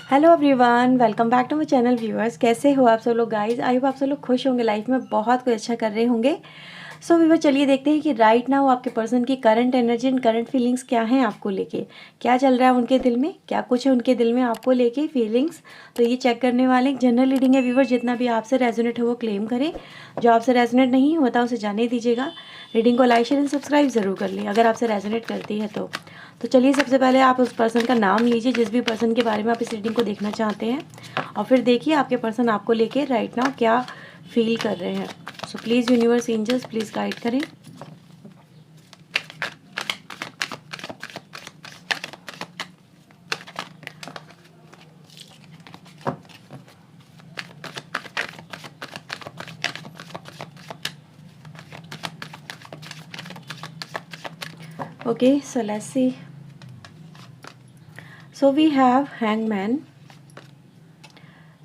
Hello everyone, welcome back to my channel viewers. कैसे हो आप सब लोग गाइस? आई होप आप सब लोग खुश होंगे, लाइफ में बहुत कुछ अच्छा कर रहे होंगे। सो व्यूअर, चलिए देखते हैं कि राइट नाउ आपके पर्सन की current energy and current feelings क्या हैं आपको लेके। क्या चल रहा है उनके दिल में, क्या कुछ है उनके दिल में आपको लेके फीलिंग्स। तो ये चेक करने वाले एक जनरल रीडिंग है व्यूअर। जितना भी आपसे रेजोनेट हो वो क्लेम करें, जो आपसे रेजोनेट नहीं होता उसे जाने दीजिएगा। रीडिंग को लाइक शेयर एंड सब्सक्राइब ज़रूर कर लें अगर आपसे रेजोनेट करती है तो चलिए सबसे पहले आप उस पर्सन का नाम लीजिए जिस भी पर्सन के बारे में आप इस रीडिंग को देखना चाहते हैं, और फिर देखिए आपके पर्सन आपको लेके राइट नाउ क्या फील कर रहे हैं। So please universe angels please guide करें। Okay, so let's see. So we have Hangman,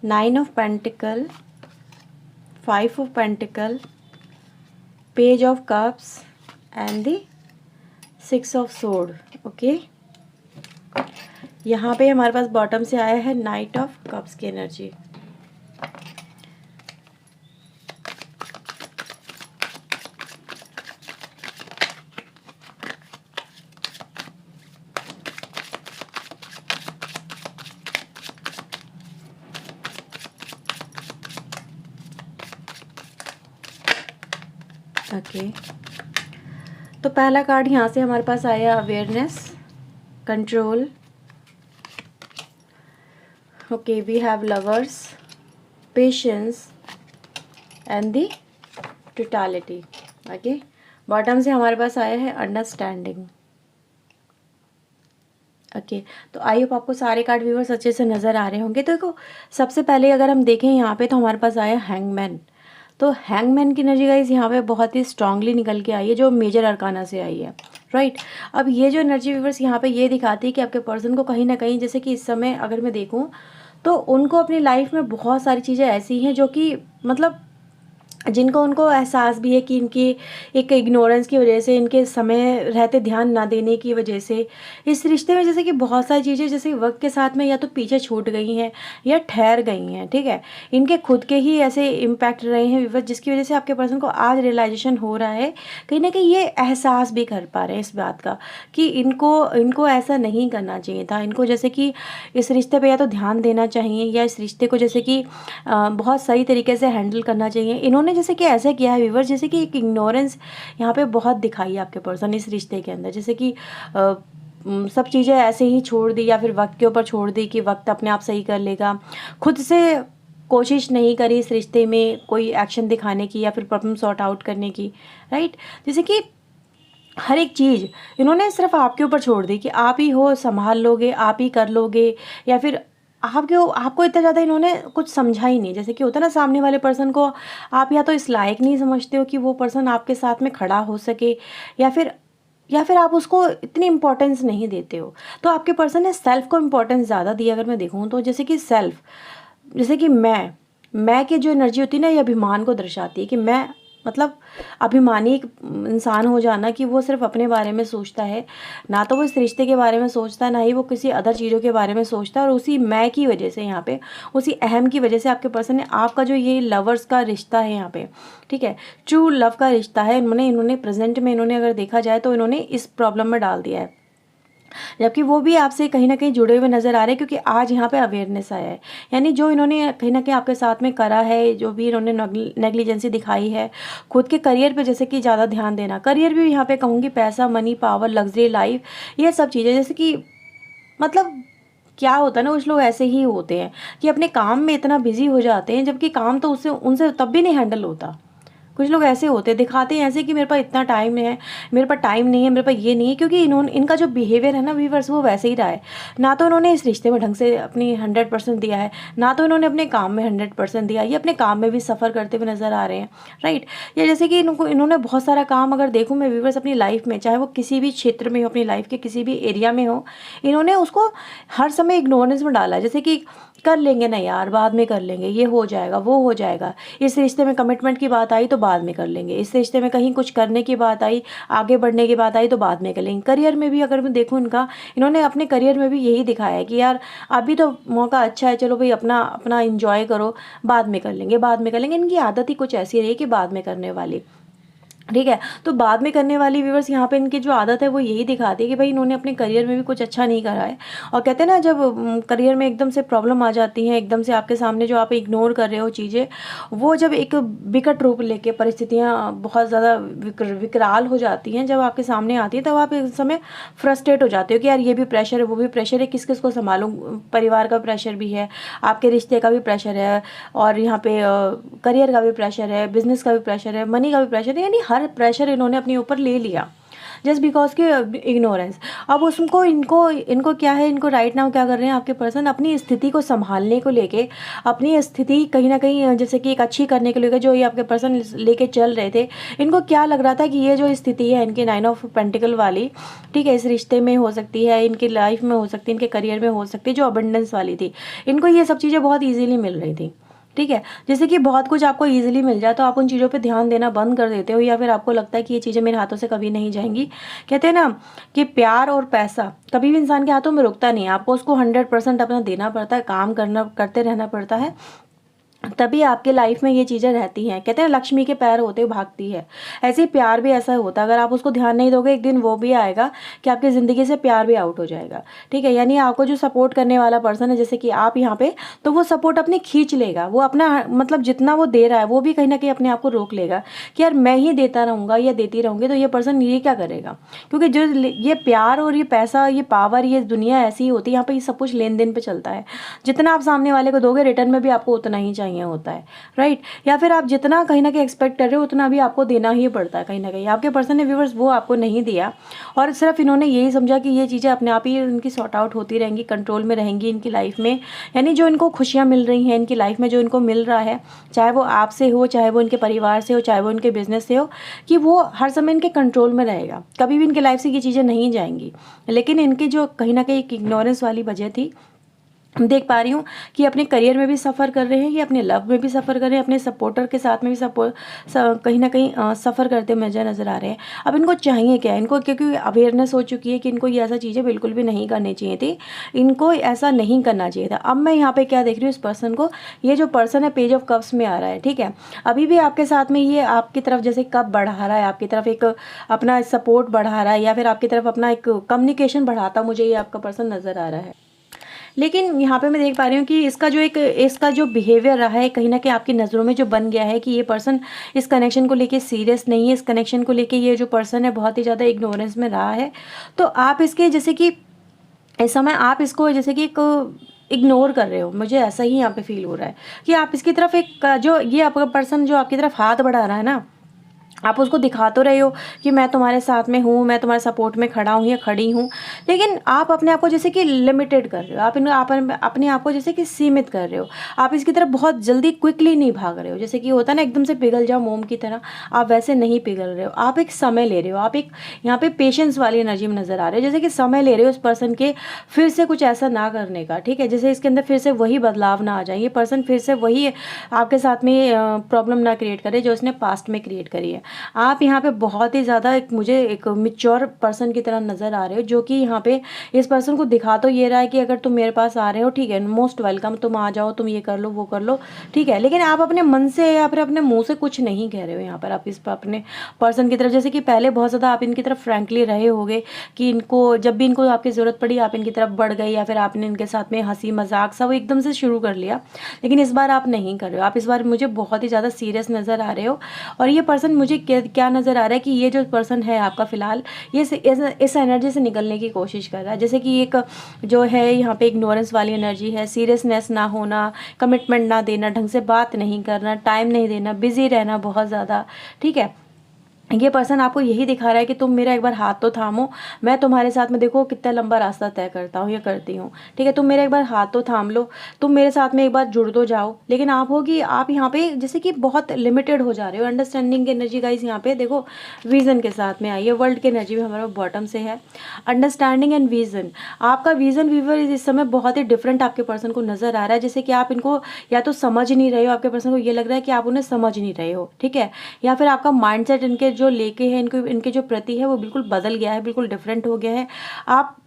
Nine of Pentacle, Five of Pentacle, Page of Cups and the Six of Sword. Okay, यहाँ पे हमारे पास bottom से आया है नाइट ऑफ कप्स की energy. Okay, तो पहला कार्ड यहाँ से हमारे पास आया awareness, control. Okay, we have lovers, patience and the totality. Okay, bottom से हमारे पास आया है अंडरस्टैंडिंग। ओके, तो आई होप आपको सारे कार्ड व्यूअर्स अच्छे से नज़र आ रहे होंगे। तो देखो, सबसे पहले अगर हम देखें यहाँ पे तो हमारे पास आया हैंगमैन। तो हैंगमैन की एनर्जी गाइस यहाँ पे बहुत ही स्ट्रांगली निकल के आई है, जो मेजर अरकाना से आई है। राइट, अब ये जो एनर्जी व्यूअर्स यहाँ पे ये दिखाती है कि आपके पर्सन को कहीं ना कहीं, जैसे कि इस समय अगर मैं देखूँ तो उनको अपनी लाइफ में बहुत सारी चीज़ें ऐसी हैं जो कि मतलब जिनको उनको एहसास भी है कि इनकी एक इग्नोरेंस की वजह से, इनके समय रहते ध्यान ना देने की वजह से इस रिश्ते में जैसे कि बहुत सारी चीज़ें जैसे वक्त के साथ में या तो पीछे छूट गई हैं या ठहर गई हैं। ठीक है, इनके खुद के ही ऐसे इम्पैक्ट रहे हैं विवश, जिसकी वजह से आपके पर्सन को आज रियलाइजेशन हो रहा है, कहीं ना कहीं ये एहसास भी कर पा रहे हैं इस बात का कि इनको इनको ऐसा नहीं करना चाहिए था। इनको जैसे कि इस रिश्ते पर या तो ध्यान देना चाहिए या इस रिश्ते को जैसे कि बहुत सही तरीके से हैंडल करना चाहिए। इन्होंने जैसे कि ऐसा किया है व्यूअर, जैसे कि एक इग्नोरेंस यहाँ पे बहुत दिखाई है आपके पर्सन इस रिश्ते के अंदर। जैसे कि सब चीज़ें ऐसे ही छोड़ दी या फिर वक्त के ऊपर छोड़ दी कि वक्त अपने आप सही कर लेगा। खुद से कोशिश नहीं करी इस रिश्ते में कोई एक्शन दिखाने की या फिर प्रॉब्लम सॉर्ट आउट करने की। राइट, जैसे कि हर एक चीज़ इन्होंने सिर्फ आपके ऊपर छोड़ दी कि आप ही हो, संभाल लोगे, आप ही कर लोगे, या फिर आपको इतना ज़्यादा इन्होंने कुछ समझा ही नहीं। जैसे कि होता है ना, सामने वाले पर्सन को आप या तो इस लायक नहीं समझते हो कि वो पर्सन आपके साथ में खड़ा हो सके, या फिर आप उसको इतनी इम्पोर्टेंस नहीं देते हो। तो आपके पर्सन ने सेल्फ को इम्पोर्टेंस ज़्यादा दी अगर मैं देखूँ तो। जैसे कि सेल्फ, जैसे कि मैं की जो एनर्जी होती है ना, ये अभिमान को दर्शाती है कि मैं मतलब अभिमानी एक इंसान हो जाना, कि वो सिर्फ अपने बारे में सोचता है, ना तो वो इस रिश्ते के बारे में सोचता है, ना ही वो किसी अदर चीज़ों के बारे में सोचता है। और उसी मैं की वजह से यहाँ पे, उसी अहम की वजह से आपके पर्सन ने आपका जो ये लवर्स का रिश्ता है यहाँ पे, ठीक है, ट्रू लव का रिश्ता है, इन्होंने प्रेजेंट में इन्होंने अगर देखा जाए तो इन्होंने इस प्रॉब्लम में डाल दिया है। जबकि वो भी आपसे कहीं ना कहीं जुड़े हुए नज़र आ रहे हैं, क्योंकि आज यहाँ पे अवेयरनेस आया है। यानी जो इन्होंने कहीं ना कहीं आपके साथ में करा है, जो भी इन्होंने नेग्लिजेंसी दिखाई है, खुद के करियर पे जैसे कि ज़्यादा ध्यान देना, करियर भी यहाँ पे कहूँगी, पैसा, मनी, पावर, लग्जरी लाइफ, ये सब चीज़ें जैसे कि मतलब क्या होता है ना, कुछ लोग ऐसे ही होते हैं कि अपने काम में इतना बिजी हो जाते हैं, जबकि काम तो उससे उनसे तब भी नहीं हैंडल होता। कुछ लोग ऐसे होते हैं, दिखाते हैं ऐसे कि मेरे पास इतना टाइम है, मेरे पास टाइम नहीं है, मेरे पास ये नहीं है, क्योंकि इनका जो बिहेवियर है ना व्यूअर्स, वो वैसे ही रहा है। ना तो इन्होंने इस रिश्ते में ढंग से अपनी 100% दिया है, ना तो इन्होंने अपने काम में 100% दिया। ये अपने काम में भी सफ़र करते हुए नज़र आ रहे हैं। राइट, या जैसे कि इन्होंने बहुत सारा काम अगर देखूँ मैं व्यूअर्स अपनी लाइफ में, चाहे वो किसी भी क्षेत्र में हो, अपनी लाइफ के किसी भी एरिया में हो, इन्होंने उसको हर समय इग्नोरेंस में डाला है। जैसे कि कर लेंगे ना यार, बाद में कर लेंगे, ये हो जाएगा, वो हो जाएगा। इस रिश्ते में कमिटमेंट की बात आई तो बाद में कर लेंगे, इस रिश्ते में कहीं कुछ करने की बात आई, आगे बढ़ने की बात आई तो बाद में कर लेंगे। करियर में भी अगर मैं देखूँ इनका, इन्होंने अपने करियर में भी यही दिखाया है कि यार अभी तो मौका अच्छा है, चलो भाई अपना अपना इंजॉय करो, बाद में कर लेंगे, बाद में कर लेंगे। इनकी आदत ही कुछ ऐसी रही कि बाद में करने वाली, ठीक है। तो बाद में करने वाली व्यूवर्स यहाँ पे इनकी जो आदत है वो यही दिखाती है कि भाई इन्होंने अपने करियर में भी कुछ अच्छा नहीं करा है। और कहते हैं ना, जब करियर में एकदम से प्रॉब्लम आ जाती है, एकदम से आपके सामने जो आप इग्नोर कर रहे हो चीज़ें, वो जब एक विकट रूप लेके परिस्थितियाँ बहुत ज़्यादा विकराल हो जाती हैं, जब आपके सामने आती है, तब आप इस समय फ्रस्ट्रेट हो जाते हो कि यार ये भी प्रेशर है, वो भी प्रेशर है, किस किस को संभालूं, परिवार का प्रेशर भी है, आपके रिश्ते का भी प्रेशर है, और यहाँ पे करियर का भी प्रेशर है, बिजनेस का भी प्रेशर है, मनी का भी प्रेशर है, यानी हर प्रेशर इन्होंने अपने ऊपर ले लिया जस्ट बिकॉज के इग्नोरेंस। अब उसको इनको इनको क्या है, इनको राइट नाउ क्या कर रहे हैं आपके पर्सन, अपनी स्थिति को संभालने को लेके, अपनी स्थिति कहीं ना कहीं जैसे कि एक अच्छी करने को लेकर जो ये आपके पर्सन लेके चल रहे थे, इनको क्या लग रहा था कि ये जो स्थिति है इनकी 9 ऑफ पेंटिकल वाली, ठीक है, इस रिश्ते में हो सकती है, इनकी लाइफ में हो सकती है, इनके करियर में हो सकती है, जो अबंडेंस वाली थी, इनको ये सब चीज़ें बहुत ईजिली मिल रही थी, ठीक है। जैसे कि बहुत कुछ आपको इजीली मिल जाए तो आप उन चीज़ों पे ध्यान देना बंद कर देते हो, या फिर आपको लगता है कि ये चीज़ें मेरे हाथों से कभी नहीं जाएंगी। कहते हैं ना कि प्यार और पैसा कभी भी इंसान के हाथों में रुकता नहीं है, आपको उसको 100% अपना देना पड़ता है, काम करते रहना पड़ता है, तभी आपके लाइफ में ये चीज़ें रहती हैं। कहते हैं लक्ष्मी के पैर होते भागती है, ऐसे ही प्यार भी ऐसा होता है, अगर आप उसको ध्यान नहीं दोगे एक दिन वो भी आएगा कि आपकी ज़िंदगी से प्यार भी आउट हो जाएगा, ठीक है। यानी आपको जो सपोर्ट करने वाला पर्सन है, जैसे कि आप यहाँ पे, तो वो सपोर्ट अपनी खींच लेगा, वो अपना मतलब जितना वो दे रहा है वो भी कहीं ना कहीं अपने आप को रोक लेगा कि यार मैं ही देता रहूँगा या देती रहूँगी तो ये पर्सन ये क्या करेगा, क्योंकि जो ये प्यार और ये पैसा, ये पावर, ये दुनिया ऐसी ही होती है, यहाँ पर ये सब कुछ लेन देन पर चलता है। जितना आप सामने वाले को दोगे रिटर्न में भी आपको उतना ही चाहिए होता है, राइट। या फिर आप जितना कहीं ना कहीं एक्सपेक्ट कर रहे हो उतना भी आपको देना ही पड़ता है कहीं ना कहीं। आपके पर्सन ने व्यूअर्स वो आपको नहीं दिया, और सिर्फ इन्होंने यही समझा कि ये चीज़ें अपने आप ही इनकी सॉर्ट आउट होती रहेंगी, कंट्रोल में रहेंगी इनकी लाइफ में। यानी जो इनको खुशियाँ मिल रही हैं इनकी लाइफ में, जो इनको मिल रहा है, चाहे वो आपसे हो, चाहे वो इनके परिवार से हो, चाहे वो इनके बिजनेस से हो, कि वो हर समय इनके कंट्रोल में रहेगा, कभी भी इनकी लाइफ से ये चीज़ें नहीं जाएंगी। लेकिन इनकी जो कहीं ना कहीं एक इग्नोरेंस वाली वजह थी, देख पा रही हूँ कि अपने करियर में भी सफ़र कर रहे हैं, ये अपने लव में भी सफ़र कर रहे हैं, अपने सपोर्टर के साथ में भी कहीं ना कहीं सफ़र करते मुझे नज़र आ रहे हैं। अब इनको चाहिए क्या, इनको क्योंकि अवेयरनेस हो चुकी है कि इनको ये ऐसा चीज़ें बिल्कुल भी नहीं करनी चाहिए थी, इनको ऐसा नहीं करना चाहिए था। अब मैं यहाँ पे क्या देख रही हूँ इस पर्सन को, ये जो पर्सन है पेज ऑफ कप्स में आ रहा है, ठीक है। अभी भी आपके साथ में ये आपकी तरफ जैसे कप बढ़ा रहा है, आपकी तरफ एक अपना सपोर्ट बढ़ा रहा है, या फिर आपकी तरफ अपना एक कम्युनिकेशन बढ़ाता मुझे ये आपका पर्सन नज़र आ रहा है। लेकिन यहाँ पे मैं देख पा रही हूँ कि इसका जो बिहेवियर रहा है कहीं ना कहीं आपकी नज़रों में जो बन गया है कि ये पर्सन इस कनेक्शन को लेके सीरियस नहीं है, इस कनेक्शन को लेके ये जो पर्सन है बहुत ही ज़्यादा इग्नोरेंस में रहा है। तो आप इसके जैसे कि इस समय आप इसको जैसे कि एक इग्नोर कर रहे हो, मुझे ऐसा ही यहाँ पे फील हो रहा है कि आप इसकी तरफ एक जो ये आपका पर्सन जो आपकी तरफ हाथ बढ़ा रहा है ना, आप उसको दिखा तो रहे हो कि मैं तुम्हारे साथ में हूँ, मैं तुम्हारे सपोर्ट में खड़ा हूँ या खड़ी हूँ, लेकिन आप अपने आप को जैसे कि लिमिटेड कर रहे हो, आप अपने आप को जैसे कि सीमित कर रहे हो। आप इसकी तरफ बहुत जल्दी क्विकली नहीं भाग रहे हो, जैसे कि होता है ना एकदम से पिघल जाओ मोम की तरह, आप वैसे नहीं पिघल रहे हो, आप एक समय ले रहे हो, आप एक यहाँ पे पेशेंस वाली एनर्जी में नज़र आ रहे हो, जैसे कि समय ले रहे हो उस पर्सन के फिर से कुछ ऐसा ना करने का, ठीक है। जैसे इसके अंदर फिर से वही बदलाव ना आ जाए, ये पर्सन फिर से वही आपके साथ में प्रॉब्लम ना क्रिएट करे जो उसने पास्ट में क्रिएट करी है। आप यहाँ पे बहुत ही ज़्यादा मुझे एक मैच्योर पर्सन की तरह नज़र आ रहे हो, जो कि यहाँ पे इस पर्सन को दिखा तो ये रहा है कि अगर तुम मेरे पास आ रहे हो, ठीक है, मोस्ट वेलकम, तुम आ जाओ, तुम ये कर लो वो कर लो, ठीक है। लेकिन आप अपने मन से या फिर अपने मुंह से कुछ नहीं कह रहे हो यहाँ पर आप इस अपने पर्सन की तरफ। जैसे कि पहले बहुत ज़्यादा आप इनकी तरफ फ्रेंकली रहे होगे कि इनको जब भी इनको आपकी ज़रूरत पड़ी आप इनकी तरफ बढ़ गए, या फिर आपने इनके साथ में हंसी मजाक सब एकदम से शुरू कर लिया। लेकिन इस बार आप नहीं कर रहे हो, आप इस बार मुझे बहुत ही ज़्यादा सीरियस नज़र आ रहे हो। और ये पर्सन मुझे क्या नज़र आ रहा है कि ये जो पर्सन है आपका फ़िलहाल ये इस एनर्जी से निकलने की कोशिश कर रहा है। जैसे कि एक जो है यहाँ पे इग्नोरेंस वाली एनर्जी है, सीरियसनेस ना होना, कमिटमेंट ना देना, ढंग से बात नहीं करना, टाइम नहीं देना, बिजी रहना बहुत ज़्यादा, ठीक है। ये पर्सन आपको यही दिखा रहा है कि तुम मेरा एक बार हाथ तो थामो, मैं तुम्हारे साथ में देखो कितना लंबा रास्ता तय करता हूँ या करती हूँ, ठीक है, तुम मेरा एक बार हाथ तो थाम लो, तुम मेरे साथ में एक बार जुड़ तो जाओ। लेकिन आप होगी आप यहाँ पे जैसे कि बहुत लिमिटेड हो जा रहे हो। अंडरस्टैंडिंग की एनर्जी गाइस यहाँ पे देखो विजन के साथ में आई है, वर्ल्ड की एनर्जी भी हमारा बॉटम से है। अंडरस्टैंडिंग एंड विजन, आपका विजन वीवर इस समय बहुत ही डिफरेंट आपके पर्सन को नजर आ रहा है, जैसे कि आप इनको या तो समझ नहीं रहे हो, आपके पर्सन को ये लग रहा है कि आप उन्हें समझ नहीं रहे हो, ठीक है, या फिर आपका माइंडसेट इनके जो लेके है, इनको इनके जो प्रति है वो बिल्कुल बदल गया है, बिल्कुल डिफरेंट हो गया है।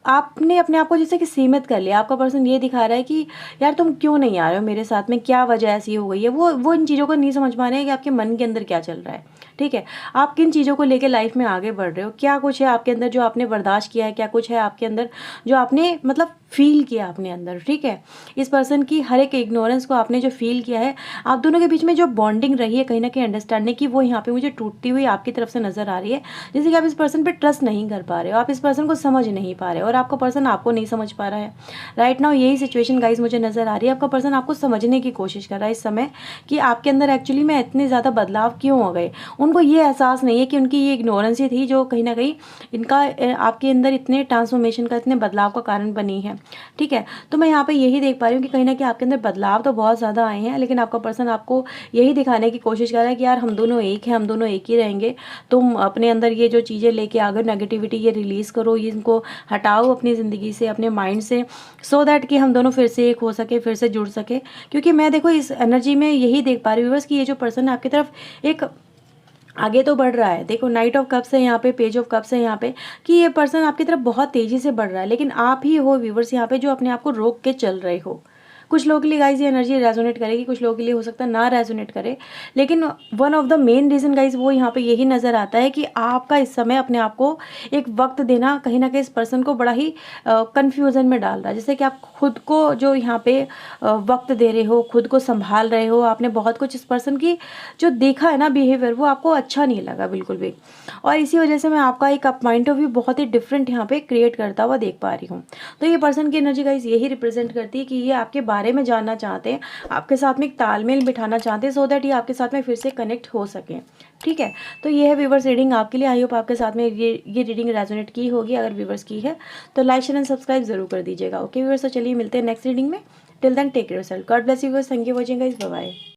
आपने अपने आप को जैसे कि सीमित कर लिया। आपका पर्सन ये दिखा रहा है कि यार तुम क्यों नहीं आ रहे हो मेरे साथ में, क्या वजह ऐसी हो गई है, वो इन चीज़ों को नहीं समझ पा रहे हैं कि आपके मन के अंदर क्या चल रहा है, ठीक है, आप किन चीज़ों को लेकर लाइफ में आगे बढ़ रहे हो, क्या कुछ है आपके अंदर जो आपने बर्दाश्त किया है, क्या कुछ है आपके अंदर जो आपने मतलब फील किया अपने अंदर, ठीक है। इस पर्सन की हर एक इग्नोरेंस को आपने जो फील किया है, आप दोनों के बीच में जो बॉन्डिंग रही है कहीं ना कहीं अंडरस्टैंडिंग की, वो यहाँ पे मुझे टूटती हुई आपकी तरफ से नजर आ रही है। जैसे कि आप इस पर्सन पे ट्रस्ट नहीं कर पा रहे हो, आप इस पर्सन को समझ नहीं पा रहे हो और आपका पर्सन आपको नहीं समझ पा रहा है। राइट नाउ यही सिचुएशन गाइज मुझे नजर आ रही है। आपका पर्सन आपको समझने की कोशिश कर रहा है इस समय कि आपके अंदर एक्चुअली में इतने ज़्यादा बदलाव क्यों हो गए। उनको ये एहसास नहीं है कि उनकी ये इग्नोरेंस ही थी जो कहीं ना कहीं इनका आपके अंदर इतने ट्रांसफॉर्मेशन का, इतने बदलाव का कारण बनी है, ठीक है। तो मैं यहाँ पे यही देख पा रही हूँ कि कहीं ना कहीं आपके अंदर बदलाव तो बहुत ज़्यादा आए हैं, लेकिन आपका पर्सन आपको यही दिखाने की कोशिश कर रहा है कि यार हम दोनों एक हैं, हम दोनों एक ही रहेंगे। तुम अपने अंदर ये जो चीज़ें लेके आ गए नेगेटिविटी, ये रिलीज़ करो, ये इनको हटाओ अपनी ज़िंदगी से, अपने माइंड से, सो दैट कि हम दोनों फिर से एक हो सके, फिर से जुड़ सके। क्योंकि मैं देखो इस एनर्जी में यही देख पा रही हूँ बस कि ये जो पर्सन है आपकी तरफ एक आगे तो बढ़ रहा है। देखो नाइट ऑफ कप्स है यहाँ पे, पेज ऑफ कप्स है यहाँ पे, कि ये पर्सन आपकी तरफ बहुत तेजी से बढ़ रहा है, लेकिन आप ही हो व्यूवर्स यहाँ पे जो अपने आप को रोक के चल रहे हो। कुछ लोगों के लिए गाइज ये एनर्जी रेजोनेट करेगी, कुछ लोगों के लिए हो सकता है ना रेजोनेट करे, लेकिन one of the main reason guys वो यहाँ पे यही नजर आता है कि आपका इस समय अपने आप को एक वक्त देना कहीं ना कहीं इस पर्सन को बड़ा ही कंफ्यूजन में डाल रहा है। जैसे कि आप खुद को जो यहाँ पे वक्त दे रहे हो, खुद को संभाल रहे हो, आपने बहुत कुछ इस पर्सन की जो देखा है ना बिहेवियर, वो आपको अच्छा नहीं लगा बिल्कुल भी, और इसी वजह से मैं आपका एक पॉइंट ऑफ व्यू बहुत ही डिफरेंट यहाँ पे क्रिएट करता हुआ देख पा रही हूँ। तो ये पर्सन की एनर्जी गाइज यही रिप्रेजेंट करती है कि ये आपके बारे में जानना चाहते हैं, आपके साथ में एक तालमेल बिठाना चाहते हैं, सो दैट ये आपके साथ में फिर से कनेक्ट हो सकें, ठीक है। तो ये है व्यूवर्स रीडिंग आपके लिए। आई होप आपके साथ में ये रीडिंग रेजोनेट की होगी। अगर व्यूवर्स की है तो लाइक शेयर एंड सब्सक्राइब जरूर कर दीजिएगा। ओके व्यूवर्स, तो चलिए मिलते हैं नेक्स्ट रीडिंग में। Till then take care yourself, God bless you viewers, thank you watching guys, bye bye.